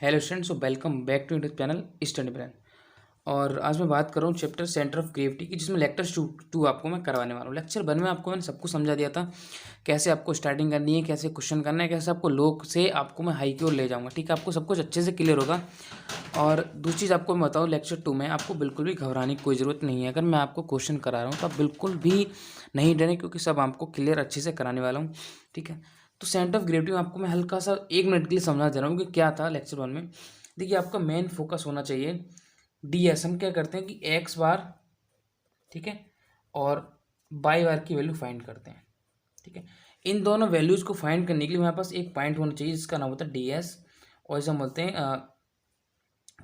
Hello students, welcome back to YouTube channel study brain. और आज मैं बात कर रहा हूँ चैप्टर सेंटर ऑफ ग्रेविटी की, जिसमें लेक्चर टू आपको मैं करवाने वाला हूँ। लेक्चर 1 में आपको मैंने सब कुछ समझा दिया था, कैसे आपको स्टार्टिंग करनी है, कैसे क्वेश्चन करना है, कैसे आपको लो से आपको मैं हाई की ओर ले जाऊँगा। ठीक है, आपको सब कुछ अच्छे से क्लियर होगा। और दूसरी चीज़ आपको मैं बताऊँ, लेक्चर 2 में आपको बिल्कुल भी घबराने की कोई ज़रूरत नहीं है। अगर मैं आपको क्वेश्चन करा रहा हूँ तो आप बिल्कुल भी नहीं डरें, क्योंकि सब आपको क्लियर अच्छे से कराने वाला हूँ। ठीक है, तो सेंटर ऑफ ग्रेविटी में आपको मैं हल्का सा 1 मिनट के लिए समझा दे रहा हूँ कि क्या था लेक्चर 1 में। देखिए, आपका मेन फोकस होना चाहिए ds। हम क्या करते हैं कि x बार, ठीक है, और y बार की वैल्यू फाइंड करते हैं। ठीक है, इन दोनों वैल्यूज़ को फाइंड करने के लिए हमारे पास एक पॉइंट होना चाहिए जिसका नाम होता है ds, और इसे हम बोलते हैं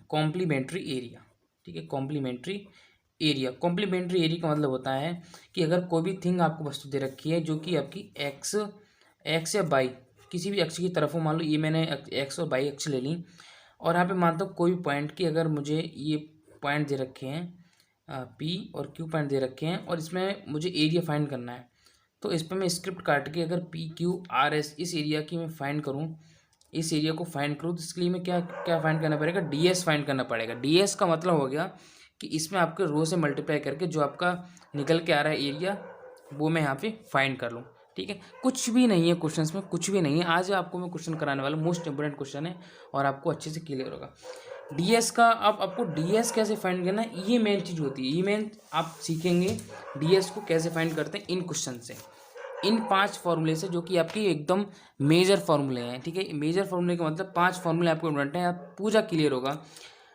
कॉम्प्लीमेंट्री एरिया। ठीक है, कॉम्प्लीमेंट्री एरिया। कॉम्प्लीमेंट्री एरिया का मतलब होता है कि अगर कोई भी थिंग आपको वस्तु दे रखी है जो कि आपकी एक्स या बाई किसी भी अक्ष की तरफ हो, मान लो ये मैंने एक्स और बाई अक्ष ले ली, और यहाँ पे मानता हूँ कोई भी पॉइंट की अगर मुझे ये पॉइंट दे रखे हैं पी और क्यू पॉइंट दे रखे हैं, और इसमें मुझे एरिया फाइंड करना है, तो इस पर मैं स्क्रिप्ट काट के अगर पी क्यू आर एस इस एरिया की मैं फाइंड करूँ, इस एरिया को फाइंड करूँ, तो इसके लिए मैं क्या क्या फाइंड करना पड़ेगा, डीएस फाइंड करना पड़ेगा। डीएस का मतलब हो गया कि इसमें आपके रो से मल्टीप्लाई करके जो आपका निकल के आ रहा है एरिया, वो मैं यहाँ पे फाइंड कर लूँ। ठीक है, कुछ भी नहीं है क्वेश्चंस में, कुछ भी नहीं है। आज आपको मैं क्वेश्चन कराने वाला हूँ, मोस्ट इंपोर्टेंट क्वेश्चन है और आपको अच्छे से क्लियर होगा डीएस का। अब आपको डीएस कैसे फाइंड करना है, ये मेन चीज़ होती है। ये मेन आप सीखेंगे डीएस को कैसे फाइंड करते हैं इन क्वेश्चन से, इन 5 फॉर्मूले से, जो कि आपकी एकदम मेजर फॉर्मूले हैं। ठीक है, मेजर फॉर्मूले का मतलब 5 फॉर्मूले आपको इम्पोर्टेंट है, आप पूरा क्लियर होगा।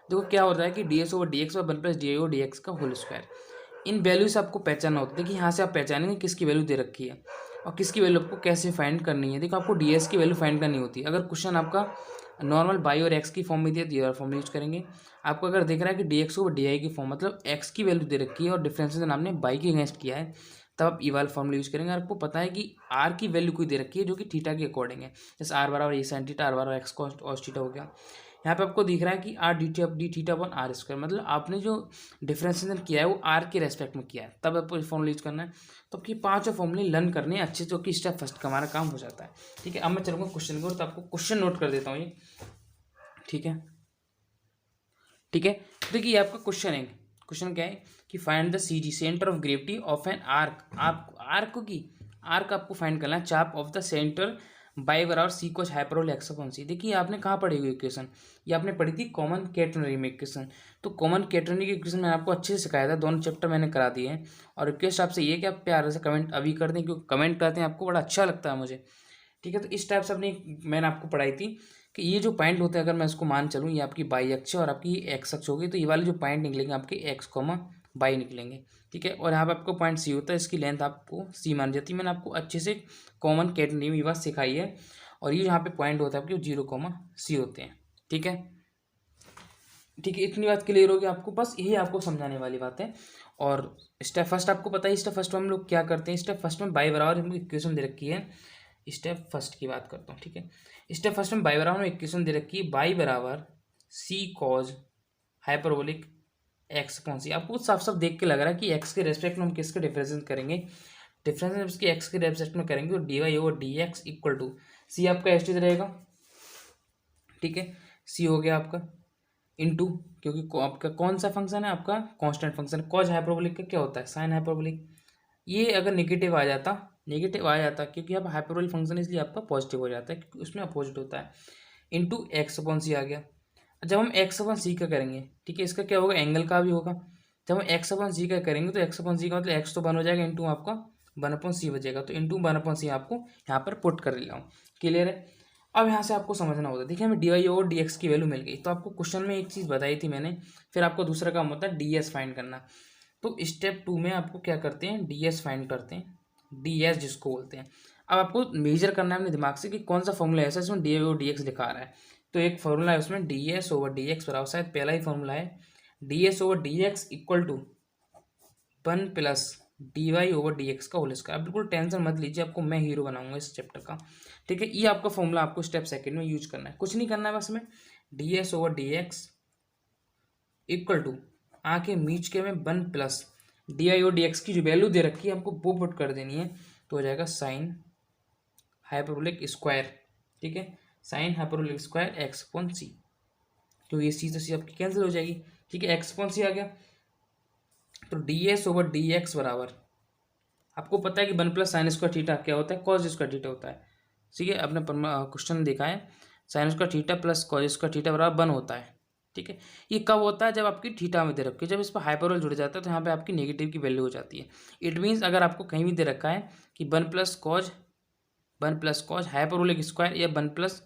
देखो क्या होता है कि D s over d x और 1 + डी ओवर डी एक्स का होल स्क्वायर, इन वैल्यू से आपको पहचानना होता है। देखिए, यहाँ से आप पहचानेंगे किसकी वैल्यू दे रखी है और किसकी वैल्यू आपको कैसे फाइंड करनी है। देखो, आपको डी एस की वैल्यू फाइंड करनी होती है। अगर क्वेश्चन आपका नॉर्मल बाई और एक्स की फॉर्म में दिया तो ये वाला फॉर्म यूज करेंगे। आपको अगर देख रहा है कि D x over D I की फॉर्म, मतलब एक्स की वैल्यू दे रखी है और डिफरेंशिएशन आपने बाई के अगेंस्ट किया है, तब आप ई वाला फॉर्मूला यूज करेंगे। आपको पता है कि आर की वैल्यू कोई दे रखी है जो कि थीटा के अकॉर्डिंग है, जैसे आर बराबर ए साइन थीटा, आर बराबर एक्स कॉस थीटा हो गया। यहाँ पे आपको दिख रहा है कि r d theta upon r square, मतलब आपने जो डिफरेंशिएशन किया है वो आर के रेस्पेक्ट में किया है, तब आपको फॉर्मूला यूज करना है। तो आपकी 5 फॉर्मूले लर्न करने हैं अच्छे, जो कि स्टेप फर्स्ट का हमारा काम हो जाता है। ठीक है, अब मैं चलूँगा क्वेश्चन को, तो आपको क्वेश्चन नोट कर देता हूँ ये। ठीक है, ठीक है, देखिए ये आपका क्वेश्चन है। क्वेश्चन क्या है कि find the C G, centre of gravity of an arc. आप आर्क आपको फाइंड करना है, चाप ऑफ द सेंटर बाई बराबर c cos hyperbola x upon c. देखिए, आपने कहाँ पढ़ी हुई इक्वेशन, ये आपने पढ़ी थी कॉमन कैटेनरी में इक्वेशन। तो कॉमन कैटेनरी की इक्वेशन मैंने आपको अच्छे से सिखाया था, दोनों चैप्टर मैंने करा दिए हैं। और रिक्वेस्ट आपसे ये कि आप प्यार से कमेंट अभी कर दें, क्योंकि कमेंट करते हैं आपको बड़ा अच्छा लगता है मुझे। ठीक है, तो इस टाइप से अपनी मैंने आपको पढ़ाई थी कि ये जो पॉइंट होते हैं, अगर मैं इसको मान चलूँ, ये आपकी बाई अक्ष और आपकी एक्स अक्ष होगी, तो ये वाले जो पॉइंट निकलेंगे आपके एक्स कॉमा बाई निकलेंगे। ठीक है, और यहाँ पे आपको पॉइंट सी होता है, इसकी लेंथ आपको सी मान जाती है। मैंने आपको अच्छे से कॉमन कैटेनरी में ये बात सिखाई है। और ये यहाँ पे पॉइंट होता है आपके 0, होते हैं। ठीक है, ठीक है, इतनी बात क्लियर होगी आपको, बस यही आपको समझाने वाली बात है। और स्टेप फर्स्ट आपको पता है, स्टेप फर्स्ट में हम लोग क्या करते हैं, स्टेप फर्स्ट में बाई बराबर हमको इक्वेशन दे रखी है। स्टेप फर्स्ट की बात करता हूँ। ठीक है, स्टेप फर्स्ट में बाई बराबर में इक्वेशन दे रखी है, बाई बराबर सी कॉज हाइपरबोलिक एक्स अपॉन सी। आपको साफ साफ देख के लग रहा है कि एक्स के रेस्पेक्ट में हम किसके डिफरेंशिएशन करेंगे, डिफरेंशिएशन इसके एक्स के रेस्पेक्ट में करेंगे, और d y over d x equal to c आपका एस रहेगा। ठीक है, सी हो गया आपका इनटू, क्योंकि आपका कौन सा फंक्शन है, आपका कांस्टेंट फंक्शन। कॉज हाइपरबोलिक का क्या होता है, साइन हाइपरबोलिक। ये अगर नेगेटिव आ जाता क्योंकि अब हाइपरबोलिक फंक्शन, इसलिए आपका पॉजिटिव हो जाता है, क्योंकि उसमें अपोजिट होता है। इंटू एक्स अपॉन सी आ गया। जब हम एक्स अपॉन सी का करेंगे, ठीक है, इसका क्या होगा, एंगल का भी होगा। जब हम एक्स अपॉन सी का करेंगे तो एक्स अपॉन सी का मतलब एक्स तो 1 हो जाएगा, इंटू आपका 1/c बचेगा, तो इंटू 1/c आपको यहाँ पर पुट कर ले हूँ। क्लियर है। अब यहाँ से आपको समझना होता है। देखिए, हमें डी वाई और डी एक्स की वैल्यू मिल गई, तो आपको क्वेश्चन में एक चीज़ बताई थी मैंने, फिर आपको दूसरा काम होता है डी एस फाइंड करना। तो स्टेप 2 में आपको क्या करते हैं, डी एस फाइंड करते हैं, डी एस जिसको बोलते हैं। अब आपको मेजर करना है अपने दिमाग से कि कौन सा फॉर्मूला ऐसा है इसमें डी वाई और डी एक्स लिखा आ रहा है। तो एक फॉर्मूला है उसमें d s over d x बराबर, शायद पहला ही फॉर्मूला है, d s over d x equal to 1 + d y over d x का होल स्क्वायर। बिल्कुल टेंशन मत लीजिए, आपको मैं हीरो बनाऊंगा इस चैप्टर का। ठीक है, ये आपका फॉर्मूला आपको स्टेप सेकंड में यूज करना है, कुछ नहीं करना है, बस में d s over d x equal to आके मीच के में 1 + डी आई और डी एक्स की जो वैल्यू दे रखी है हमको वो पुट कर देनी है, तो हो जाएगा साइन हाइपरबोलिक स्क्वायर। ठीक है, sine hyperbolic square x upon c. क्योंकि ये सी तो सी आपकी कैंसिल हो जाएगी। ठीक है, एक्स अपॉन सी आ गया। तो D s over d x बराबर, आपको पता है कि one plus sine square theta क्या होता है, कॉज स्क्वायर थीटा होता है। ठीक है, आपने क्वेश्चन देखा है, sine square theta plus cos square theta बराबर वन होता है। ठीक है, ये कब होता है, जब आपकी थीटा में दे रखी है, जब इस पर हाइपरबोल जुड़ जाता है तो यहाँ पे आपकी नेगेटिव की वैल्यू हो जाती है। इट मीन्स अगर आपको कहीं भी दे रखा है कि one plus cos hyperbolic square या one plus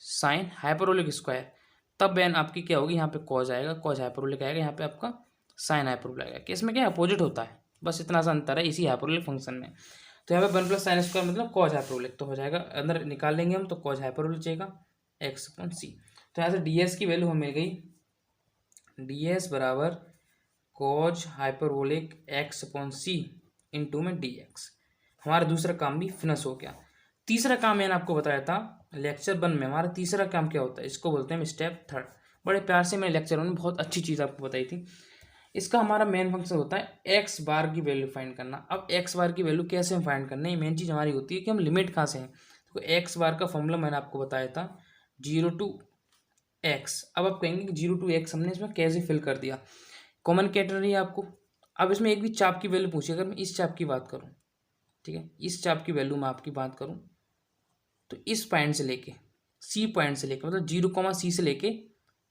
sine hyperbolic square, तब वैन आपकी क्या होगी, यहाँ पे कॉज आएगा, कॉज हाइपरबोलिक आएगा, यहाँ पे आपका साइन हाइपरबोलिक आएगा। कि इसमें क्या अपोजिट होता है, बस इतना सा अंतर है इसी हाइपरबोलिक फंक्शन में। तो यहाँ पे वन प्लस साइन स्क्वायर मतलब कॉज हाइपरबोलिक तो हो जाएगा, अंदर निकाल लेंगे हम तो कॉज हाइपरबोलिक जाएगा एक्स अपॉन सी। तो यहाँ से डी एस की वैल्यू हमें मिल गई, डी एस बराबर cause hyperbolic x upon c into में डी एक्स। हमारा दूसरा काम भी फिनिश हो गया। तीसरा काम मैंने आपको बताया था लेक्चर 1 में, हमारा तीसरा काम क्या होता है, इसको बोलते हैं स्टेप थर्ड। बड़े प्यार से मैंने लेक्चर 1 में बहुत अच्छी चीज़ आपको बताई थी। इसका हमारा मेन फंक्शन होता है एक्स बार की वैल्यू फाइंड करना। अब एक्स बार की वैल्यू कैसे हम फाइंड करना है, मेन चीज़ हमारी होती है कि हम लिमिट कहाँ से हैं। तो एक्स बार का फॉर्मूला मैंने आपको बताया था 0 to x। अब आप कहेंगे कि 0 to x हमने इसमें कैसे फिल कर दिया, कॉमन कैटेगरी है आपको। अब इसमें एक भी चाप की वैल्यू पूछी, अगर मैं इस चाप की बात करूँ, ठीक है, इस चाप की वैल्यू मैं आपकी बात करूँ तो इस पॉइंट से लेके सी पॉइंट से लेके मतलब 0, C से लेके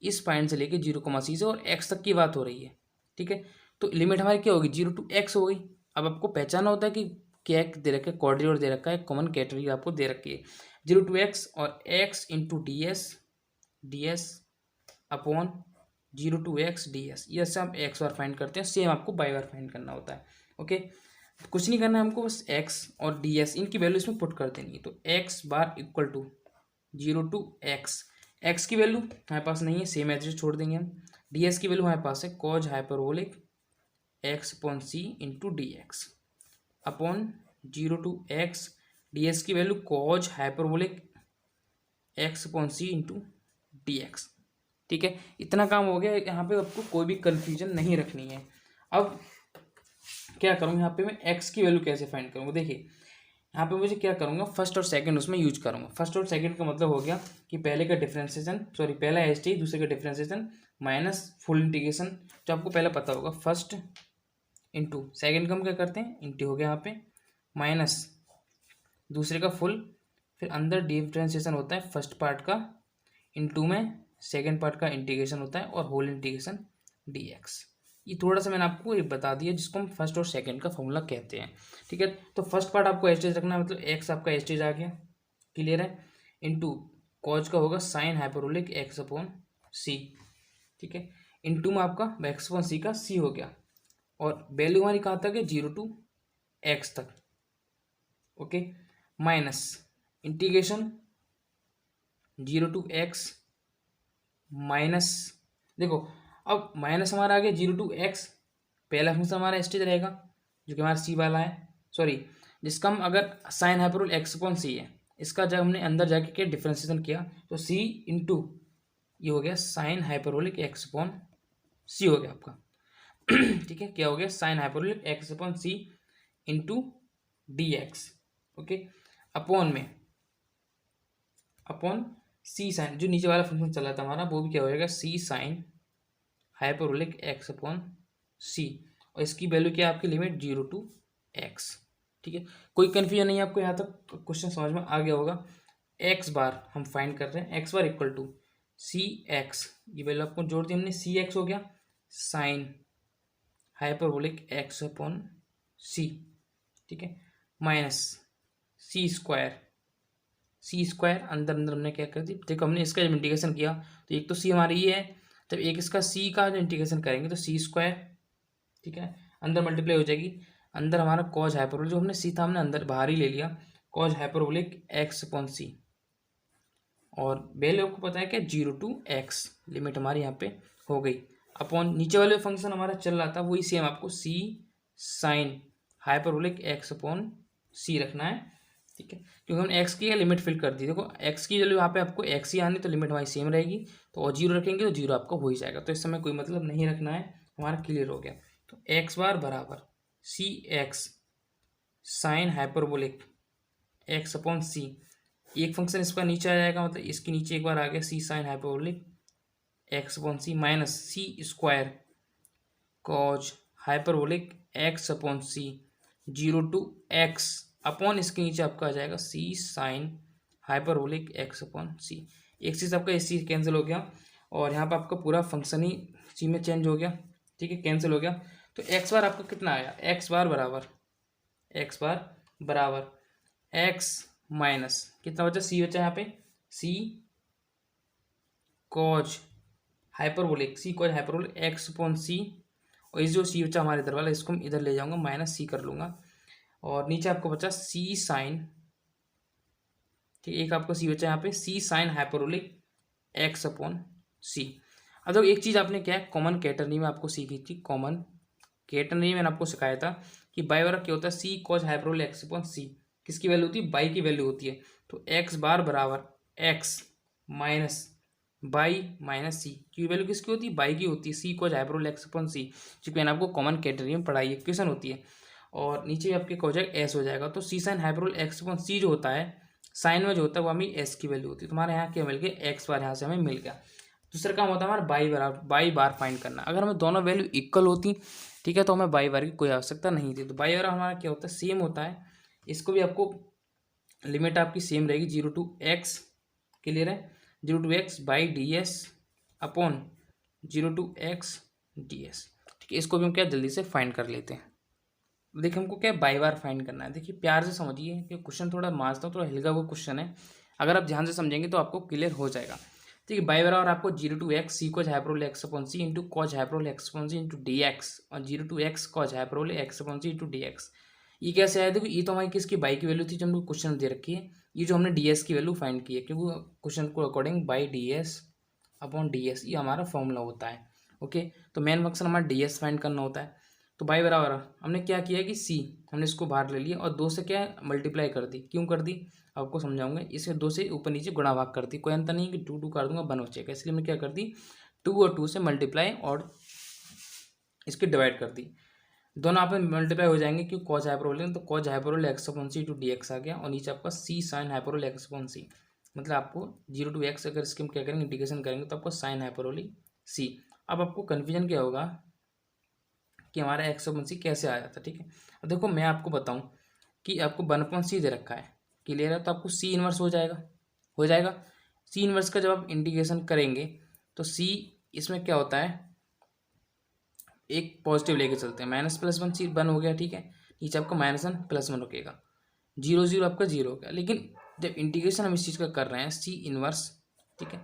इस पॉइंट से लेके 0, C से और x तक की बात हो रही है। ठीक है, तो लिमिट हमारी क्या होगी, 0 to x हो गई। अब आपको पहचाना होता है कि क्या दे रखा है, कोऑर्डिनेट दे रखा है, कॉमन कैटेगरी आपको दे रखी है 0 to x और x into D S upon 0 to x d S. ये से आप एक्स बार फाइंड करते हैं, सेम आपको बाई बार फाइंड करना होता है। ओके, कुछ नहीं करना है हमको, बस x और डी एस इनकी वैल्यू इसमें पुट कर देनी है। तो x bar equal to 0 to x की वैल्यू हमारे पास नहीं है, सेम एज छोड़ देंगे हम। डी एस की वैल्यू हमारे पास है cos hyperbolic x upon c into d x upon 0 to x। D s की value cos hyperbolic x upon c into d x. ठीक है, इतना काम हो गया। यहाँ पे आपको कोई भी कन्फ्यूजन नहीं रखनी है। अब क्या करूँगा, यहाँ पे मैं x की वैल्यू कैसे फाइंड करूँगा, देखिए यहाँ पे मुझे क्या करूँगा, फर्स्ट और सेकंड उसमें यूज करूँगा। फर्स्ट और सेकंड का मतलब हो गया कि पहले का डिफरेंशिएशन, सॉरी पहला एच टी, दूसरे का डिफरेंशिएशन माइनस फुल इंटीग्रेशन, जो आपको पहले पता होगा, फर्स्ट इंटू सेकंड का हम क्या करते हैं, इंटू हो गया यहाँ पे माइनस दूसरे का फुल, फिर अंदर डिफरेंशिएशन होता है फर्स्ट पार्ट का, इंटू में सेकेंड पार्ट का इंटीग्रेशन होता है और होल इंटीग्रेशन डी एक्स। ये थोड़ा सा मैंने आपको ये बता दिया जिसको हम फर्स्ट और सेकंड का फॉर्मूला कहते हैं। ठीक है, तो फर्स्ट पार्ट आपको एस्टेज रखना है, मतलब एक्स आपका एस्टेज आ गया, क्लियर है, इंटू कॉज का होगा sign hyperbolic x upon c. ठीक है, इंटू में आपका एक्स अपॉन सी का सी हो गया, और वैल्यू हमारी कहाँ तक है, 0 to x तक। Okay, minus integration 0 to x minus, देखो अब माइनस हमारा आ गया 0 to x, पहला फंक्शन हमारा स्टेज रहेगा जो कि हमारा सी वाला है, सॉरी जिसका हम अगर साइन हाइपरबोलिक एक्स अपॉन सी है, इसका जब हमने अंदर जाके क्या डिफ्रेंसिएशन किया तो सी इंटू ये हो गया sine hyperbolic x upon c हो गया आपका। ठीक है, क्या हो गया, sine hyperbolic x upon c into d x. Okay, upon में अपॉन सी साइन, जो नीचे वाला फंक्शन चला था हमारा वो भी क्या हो जाएगा, c sine hyperbolic x upon सी, और इसकी वैल्यू क्या है आपकी, लिमिट 0 to x। ठीक है, कोई कन्फ्यूजन नहीं है आपको, यहाँ तक क्वेश्चन समझ में आ गया होगा। एक्स बार हम फाइंड कर रहे हैं, x bar equal to c x, ये वैल्यू आपको जोड़ दी हमने, सी एक्स हो गया sine hyperbolic x upon c. ठीक है, माइनस सी स्क्वायर अंदर अंदर हमने क्या कर दी, देखो हमने इसका जब इंटीग्रेशन किया तो एक तो सी हमारी ये है, जब एक इसका सी का जो इंटीग्रेशन करेंगे तो सी स्क्वायर, ठीक है, अंदर मल्टीप्लाई हो जाएगी, अंदर हमारा कॉज हाइपरबोलिक, जो हमने सी था हमने अंदर बाहर ही ले लिया, कॉज हाइपरबोलिक एक्स अपॉन सी, और वैल्यू आपको पता है क्या, 0 to x, लिमिट हमारी यहाँ पे हो गई, अपॉन नीचे वाले फंक्शन हमारा चल रहा था वही सेम आपको सी साइन हाइपरबोलिक एक्स अपॉन सी रखना है। ठीक है, क्योंकि हमने एक्स की लिमिट फिल कर दी, देखो एक्स की वैल्यू यहाँ पे आपको एक्स ही आनी, तो लिमिट हमारी सेम रहेगी, तो और 0 रखेंगे तो 0 आपका हो ही जाएगा, तो इस समय कोई मतलब नहीं रखना है, हमारा क्लियर हो गया। तो एक्स बार बराबर c x sine hyperbolic x upon c, एक फंक्शन इसका नीचे आ जाएगा, मतलब इसके नीचे एक बार आ गया c sine hyperbolic x upon c minus c square cos hyperbolic x upon c 0 to x upon इसके नीचे आपका आ जाएगा c sine hyperbolic x upon c. एक चीज़ आपका इस चीज़ कैंसिल हो गया और यहाँ पर आपका पूरा फंक्शन ही सी में चेंज हो गया, ठीक है, कैंसिल हो गया। तो एक्स बार आपका कितना आया, एक्स बार बराबर एक्स माइनस कितना बचा, सी बचा यहाँ पे, सी कॉज हाइपरबोलिक एक्स अपॉन सी, और इस जो सी बचा हमारे इधर वाला इसको हम इधर ले जाऊंगा, माइनस सी कर लूँगा, और नीचे आपको बचा सी साइन, ठीक, एक आपको सी बचा यहाँ पे सी साइन हाइपरबोलिक एक्स अपॉन सी। अब देखो एक चीज़ आपने क्या है कॉमन कैटरनी में आपको सीखी थी, कॉमन कैटरनी मैंने आपको सिखाया था कि बाई बार क्या होता है सी कॉज हाइपरबोलिक एक्स अपॉन सी, किसकी वैल्यू होती है, बाई की वैल्यू होती है। तो एक्स बार बराबर एक्स माइनस बाई माइनस सी की वैल्यू किसकी होती है, बाई की होती है, सी cos hyperbolic x upon c, क्योंकि मैंने आपको कॉमन कैटरनी में पढ़ाई है, क्वेश्चन होती है। और नीचे आपके हो जाएगा एस हो जाएगा, तो सी sine hyperbolic x upon c जो होता है साइन में जो होता है वो हमें एस की वैल्यू होती है। तुम्हारे यहाँ क्या मिल गया, एक्स बार यहाँ से हमें मिल गया। दूसरा काम होता है हमारा बाई बार फाइंड करना। अगर हमें दोनों वैल्यू इक्वल होती, ठीक है, तो हमें बाई बार की कोई आवश्यकता नहीं थी। तो बाई बार हमारा क्या होता है, सेम होता है, इसको भी आपको लिमिट आपकी सेम रहेगी 0 to x, क्लियर है, 0 to x by D S upon 0 to x ds, ठीक है। इसको भी हम क्या जल्दी से फाइंड कर लेते हैं। देखिए हमको क्या बाई बार फाइंड करना है, देखिए प्यार से समझिए कि क्वेश्चन थोड़ा मानता हूँ थोड़ा हल्का वो क्वेश्चन है, अगर आप ध्यान से समझेंगे तो आपको क्लियर हो जाएगा। ठीक है, बाई बराबर आपको 0 to x c cos hyperbolic x upon c into cos hyperbolic x upon c into d x, और 0 to x cos hyperbolic x upon c into d x. ये कैसे आया, देखो ये तो हमारी किसकी बाई की वैल्यू थी जो हमको क्वेश्चन दे रखी है, ये जो हमने डी एस की वैल्यू फाइंड की है, क्योंकि क्वेश्चन को according by D S upon D S ये हमारा फॉर्मूला होता है। ओके, तो मेन फंक्शन हमारा डी एस फाइंड करना होता है। तो बाई बराबर हमने क्या किया कि सी हमने इसको बाहर ले लिया और 2 से क्या मल्टीप्लाई कर दी, क्यों कर दी आपको समझाऊंगा। इसे 2 से ऊपर नीचे गुणा भाग कर दी, कोई अंतर नहीं कि 2 कर दूंगा 1 बचेगा, इसलिए मैं क्या कर दी 2 और 2 से मल्टीप्लाई और इसकी डिवाइड कर दी, दोनों आप में मल्टीप्लाई हो जाएंगे क्योंकि कॉज हाइपरबोलिक, तो cos hyperbolic x upon c to d x आ गया, और नीचे आपका c sine hyperbolic x upon c, मतलब आपको 0 to x अगर इसके हम क्या करेंगे इंटीग्रेशन करेंगे तो आपको साइन हाइपरबोलिक सी। अब आपको कन्फ्यूजन क्या होगा कि हमारा एक्स अपॉन सी कैसे आया था, ठीक है। अब देखो मैं आपको बताऊं कि आपको 1/c दे रखा है, क्लियर है, तो आपको सी इनवर्स हो जाएगा। सी इनवर्स का जब आप इंटीग्रेशन करेंगे तो सी इसमें क्या होता है, एक पॉजिटिव लेके चलते हैं, -+1 सी 1 हो गया, ठीक है, नीचे आपका -1 +1 रुकेगा, 0 0 आपका 0 हो गया। लेकिन जब इंटीग्रेशन हम इस चीज़ का कर रहे हैं सी इनवर्स, ठीक है,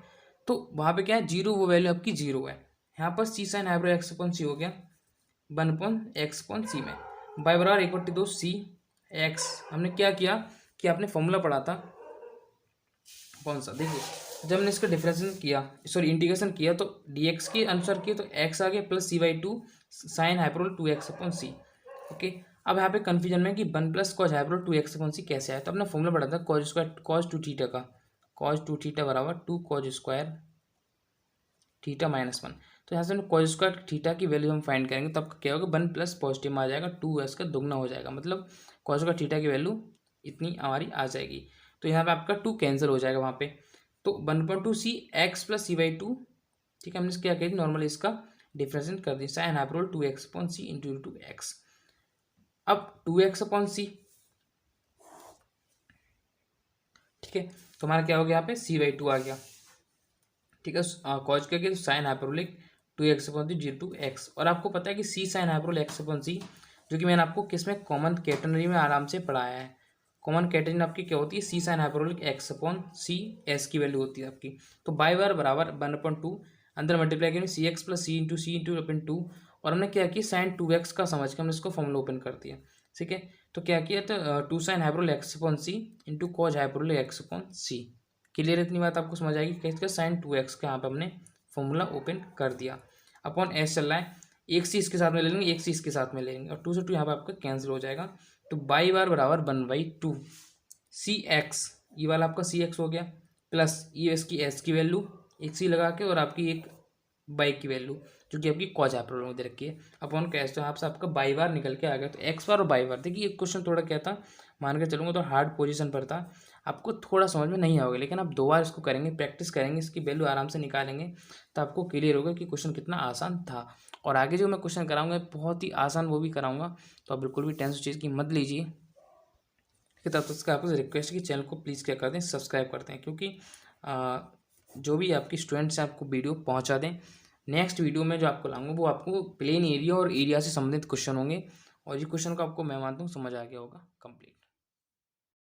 तो वहाँ पे क्या है 0 वो वैल्यू आपकी 0 है, यहाँ पर सी sine hyperbolic x upon c हो गया 1/x/c में, बाई बराबर 1/2 सी एक्स। हमने क्या किया कि आपने फॉर्मूला पढ़ा था कौन सा, देखिए जब हमने इसका डिफरेंशिएशन किया, सॉरी इंटीग्रेशन किया, तो dx के अनुसार किया तो x आ गया plus c/2 sine hyperbolic 2x upon c. Okay, अब यहाँ पे कन्फ्यूजन में कि 1 plus cos hyperbolic 2x upon c कैसे आया, तो अपना फॉर्मूला पढ़ा था कॉज स्क्वायर कॉज 2 थीटा का, कॉज 2 थीटा बराबर 2 कॉज स्क्वायर थीटा -1। तो यहाँ से हम कॉज स्क्वायर थीटा की वैल्यू हम फाइंड करेंगे तो आपका क्या होगा 1 प्लस पॉजिटिव में आ जाएगा 2 का दुगना हो जाएगा, मतलब कॉज स्क्वायर थीटा की वैल्यू इतनी हमारी आ जाएगी। तो यहाँ पे आपका 2 कैंसिल हो जाएगा वहाँ पे, तो 1/2 सी एक्स प्लस c/2, ठीक है, हमने क्या किया नॉर्मली इसका डिफरेंशिएट कर दिया sign hyperbolic 2x upon c into 2x। अब 2x अपॉन सी, ठीक है, तो हमारा क्या हो गया यहाँ पे c/2 आ गया, ठीक है, कॉज क्या किया sine hyperbolic 2x upon c 0 to x। और आपको पता है कि c sine hyperbolic x upon c जो कि मैंने आपको किस में कॉमन कैटेगरी में आराम से पढ़ाया है, कॉमन कैटेगरी आपकी क्या होती है c sine hyperbolic x upon c s की वैल्यू होती है आपकी। तो बाई बार बराबर 1/2 अंदर मल्टीप्लाई करेंगे सी एक्स प्लस सी इंटू अपन 2, और हमने क्या किया साइन 2x का समझ के हमने इसको फॉर्मूला ओपन कर दिया, ठीक है। तो क्या किया तो 2 sine hyperbolic x upon c into cos hyperbolic x upon c, clear, इतनी बात आपको समझ आएगी। कैसे साइन 2x का यहाँ पे हमने फॉर्मूला ओपन कर दिया, अपॉन एस चल रहा है, एक सी इसके साथ में ले लेंगे एक सी इसके साथ में ले लेंगे, और 2 से 2 यहाँ पे आपका कैंसिल हो जाएगा। तो बाई बार बराबर 1/2 सी एक्स, ये वाला आपका सी एक्स हो गया, प्लस ये इसकी एस की वैल्यू एक सी लगा के, और आपकी एक बाई की वैल्यू जो कि आपकी कॉज हाइपरबोलिक दे रखी है, अपॉन कैश, तो यहाँ से आपका बाई बार निकल के आ गया। तो एक्स बार और बाई बार, देखिए ये क्वेश्चन थोड़ा क्या था मान के चलूँगा तो हार्ड पोजीशन पर था, आपको थोड़ा समझ में नहीं आएगा, लेकिन आप 2 बार इसको करेंगे, प्रैक्टिस करेंगे, इसकी वैल्यू आराम से निकालेंगे, तो आपको क्लियर होगा कि क्वेश्चन कितना आसान था। और आगे जो मैं क्वेश्चन कराऊंगा बहुत ही आसान वो भी कराऊंगा, तो आप बिल्कुल भी टेंशन उस चीज़ की मत लीजिए। ठीक है, तब तक आपको रिक्वेस्ट है कि चैनल को प्लीज़ क्या कर दें, सब्सक्राइब करते हैं, क्योंकि जो भी आपकी स्टूडेंट्स हैं आपको वीडियो पहुंचा दें। नेक्स्ट वीडियो में जो आपको लाऊंगा वो आपको प्लेन एरिया और एरिया से संबंधित क्वेश्चन होंगे, और ये क्वेश्चन को आपको मैं मानता हूँ समझ आ गया होगा कंप्लीट।